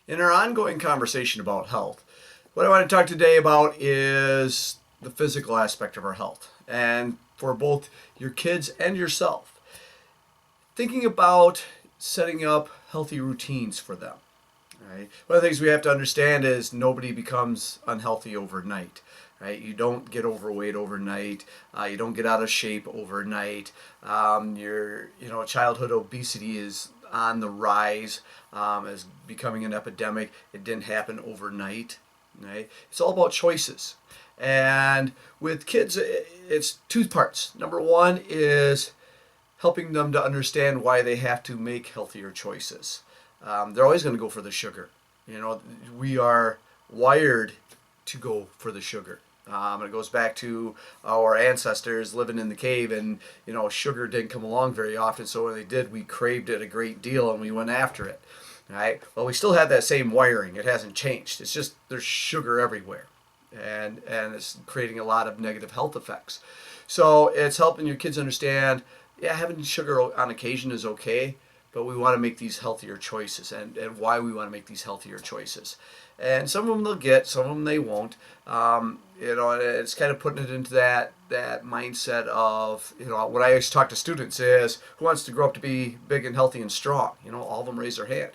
In our ongoing conversation about health, what I want to talk today about is the physical aspect of our health. And for both your kids and yourself, thinking about setting up healthy routines for them. Right? One of the things we have to understand is nobody becomes unhealthy overnight. Right? You don't get overweight overnight. You don't get out of shape overnight. Childhood obesity is on the rise, as becoming an epidemic. It didn't happen overnight. Right? It's all about choices. And with kids, it's two parts. Number one is helping them to understand why they have to make healthier choices. They're always going to go for the sugar. We are wired to go for the sugar. And it goes back to our ancestors living in the cave, and sugar didn't come along very often. So when they did, we craved it a great deal, and we went after it. Right? Well, we still have that same wiring. It hasn't changed. It's just there's sugar everywhere, and it's creating a lot of negative health effects. So it's helping your kids understand. Yeah, having sugar on occasion is okay, but we want to make these healthier choices, and why we want to make these healthier choices. And some of them they'll get, some of them they won't. It's kind of putting it into that mindset of, what I always talk to students is, who wants to grow up to be big and healthy and strong? All of them raise their hand.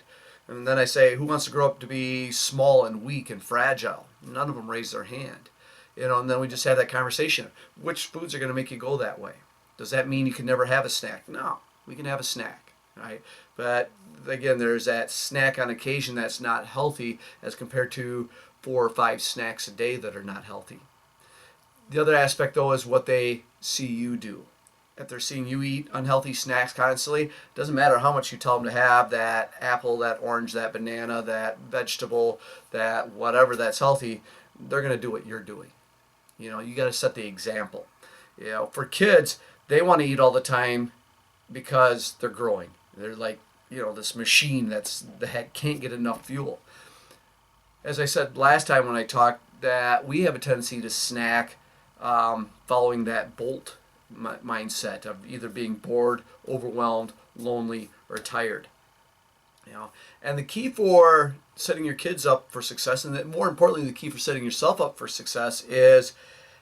And then I say, who wants to grow up to be small and weak and fragile? None of them raise their hand. And then we just have that conversation. Which foods are going to make you go that way? Does that mean you can never have a snack? No, we can have a snack, right? But again, there's that snack on occasion that's not healthy as compared to 4 or 5 snacks a day that are not healthy. The other aspect, though, is what they see you do. If they're seeing you eat unhealthy snacks constantly, it doesn't matter how much you tell them to have that apple, that orange, that banana, that vegetable, that whatever that's healthy, they're going to do what you're doing. You got to set the example. For kids, they want to eat all the time because they're growing. They're like, this machine that can't get enough fuel. As I said last time when I talked, that we have a tendency to snack following that bolt mindset of either being bored, overwhelmed, lonely, or tired. And the key for setting your kids up for success, and more importantly, the key for setting yourself up for success, is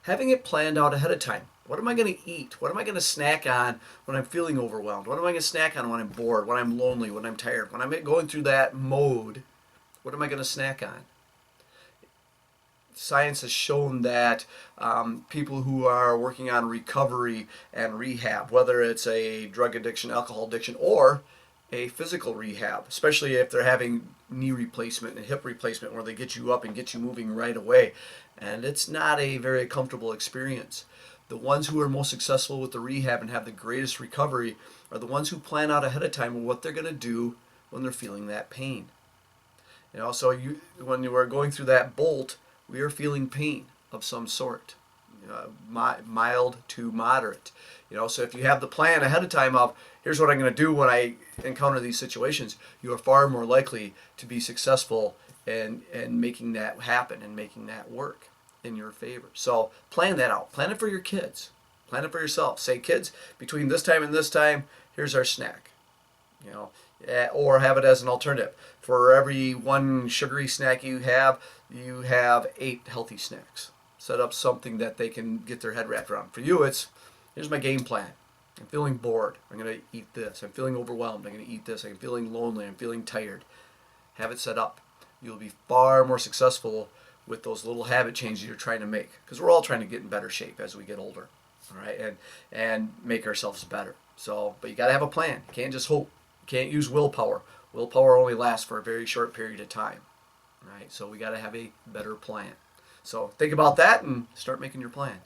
having it planned out ahead of time. What am I going to eat? What am I going to snack on when I'm feeling overwhelmed? What am I going to snack on when I'm bored, when I'm lonely, when I'm tired? When I'm going through that mode, what am I going to snack on? Science has shown that people who are working on recovery and rehab, whether it's a drug addiction, alcohol addiction, or a physical rehab, especially if they're having knee replacement and hip replacement where they get you up and get you moving right away, and it's not a very comfortable experience. The ones who are most successful with the rehab and have the greatest recovery are the ones who plan out ahead of time what they're going to do when they're feeling that pain. So when you are going through that bolt, we are feeling pain of some sort, mild to moderate. So if you have the plan ahead of time of, here's what I'm going to do when I encounter these situations, you are far more likely to be successful in making that happen and making that work in your favor. So plan that out. Plan it for your kids. Plan it for yourself. Say, kids, between this time and this time, here's our snack. Or have it as an alternative. For every one sugary snack you have 8 healthy snacks. Set up something that they can get their head wrapped around. For you, it's, here's my game plan. I'm feeling bored. I'm going to eat this. I'm feeling overwhelmed. I'm going to eat this. I'm feeling lonely. I'm feeling tired. Have it set up. You'll be far more successful with those little habit changes you're trying to make, because we're all trying to get in better shape as we get older, all right, and make ourselves better. But you got to have a plan. You can't just hope. You can't use willpower. Willpower only lasts for a very short period of time, right? So we got to have a better plan. So think about that and start making your plan.